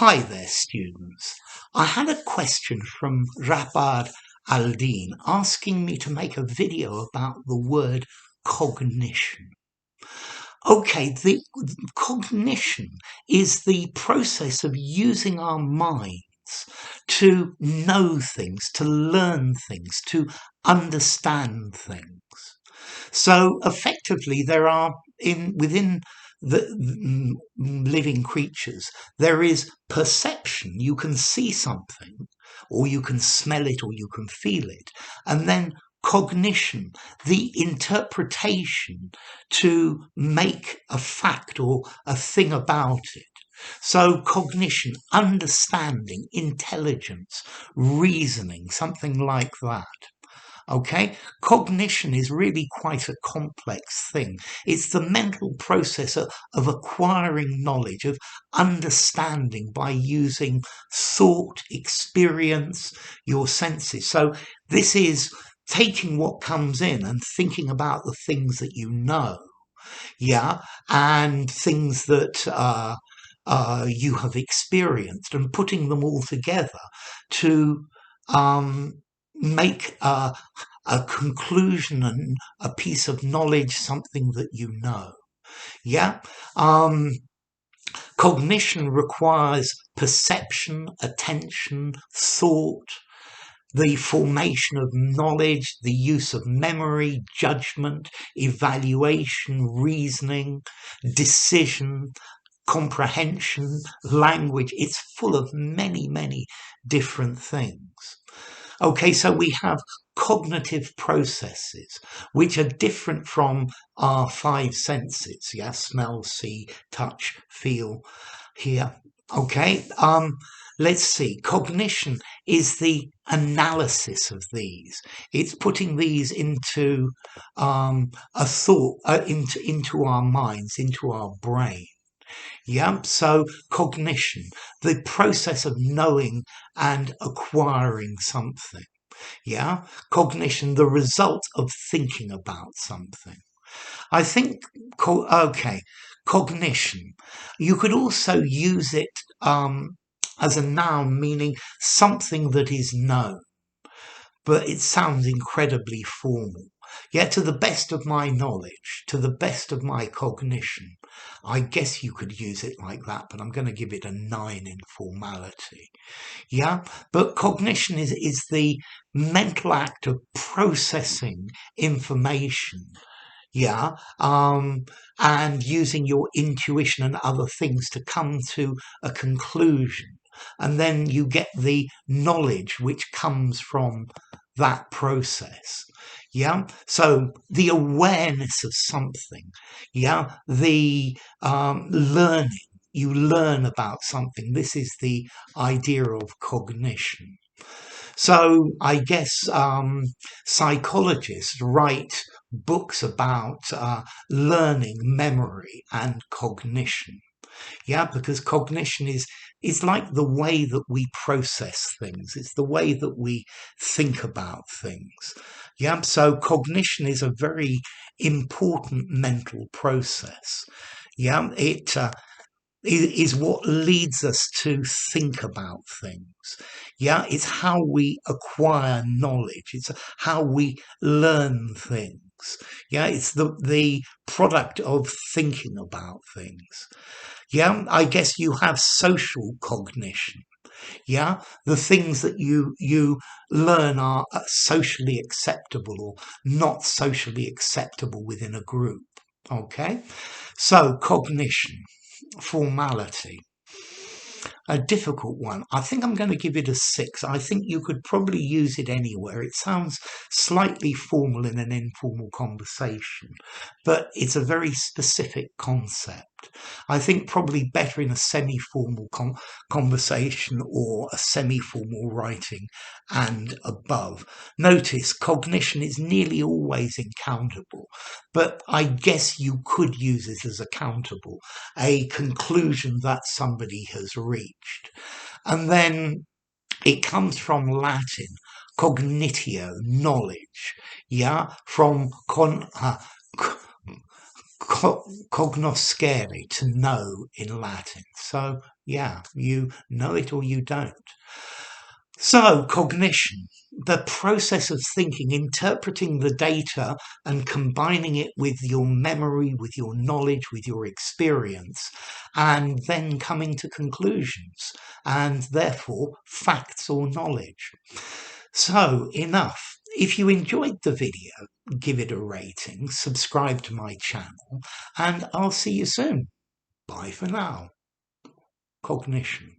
Hi there, students. I had a question from Rabad Aldin asking me to make a video about the word cognition. Okay, the cognition is the process of using our minds to know things, to learn things, to understand things. So effectively, there are within the living creatures, there is perception. You can see something, or you can smell it, or you can feel it, and then cognition, the interpretation to make a fact or a thing about it. So cognition, understanding, intelligence, reasoning, something like that. Okay, cognition is really quite a complex thing. It's the mental process of acquiring knowledge, of understanding by using thought, experience, your senses. So this is taking what comes in and thinking about the things that you know, yeah, and things that you have experienced, and putting them all together to make a conclusion and a piece of knowledge, something that you know. Yeah. Cognition requires perception, attention, thought, the formation of knowledge, the use of memory, judgment, evaluation, reasoning, decision, comprehension, language. It's full of many, many different things. Okay, so we have cognitive processes which are different from our five senses. Yeah, smell, see, touch, feel, hear. Okay, let's see. Cognition is the analysis of these. It's putting these into a thought, into our minds, into our brain. Yeah, so cognition, the process of knowing and acquiring something. Yeah, cognition, the result of thinking about something. I think, okay, cognition. You could also use it as a noun, meaning something that is known, but it sounds incredibly formal. Yet, to the best of my knowledge, to the best of my cognition, I guess you could use it like that, but I'm going to give it a 9 in formality. Yeah, but cognition is the mental act of processing information. Yeah, and using your intuition and other things to come to a conclusion. And then you get the knowledge which comes from that process. Yeah, so the awareness of something. Yeah, the learning. You learn about something. This is the idea of cognition. So I guess psychologists write books about learning, memory, and cognition. Yeah, because cognition is like the way that we process things. It's the way that we think about things. Yeah, so cognition is a very important mental process. Yeah, it is what leads us to think about things. Yeah, it's how we acquire knowledge. It's how we learn things. Yeah, it's the product of thinking about things. Yeah, I guess you have social cognition. Yeah, the things that you learn are socially acceptable or not socially acceptable within a group. Okay, so cognition, formality. A difficult one. I think I'm going to give it a 6. I think you could probably use it anywhere. It sounds slightly formal in an informal conversation, but it's a very specific concept. I think probably better in a semi-formal conversation or a semi-formal writing and above. Notice cognition is nearly always incountable, but I guess you could use it as accountable, a conclusion that somebody has reached. And then it comes from Latin, cognitio, knowledge, yeah, from cognoscere, to know in Latin. So yeah, you know it or you don't. So cognition, the process of thinking, interpreting the data and combining it with your memory, with your knowledge, with your experience, and then coming to conclusions and therefore facts or knowledge. So enough. If you enjoyed the video, give it a rating, subscribe to my channel, and I'll see you soon. Bye for now. Cognition.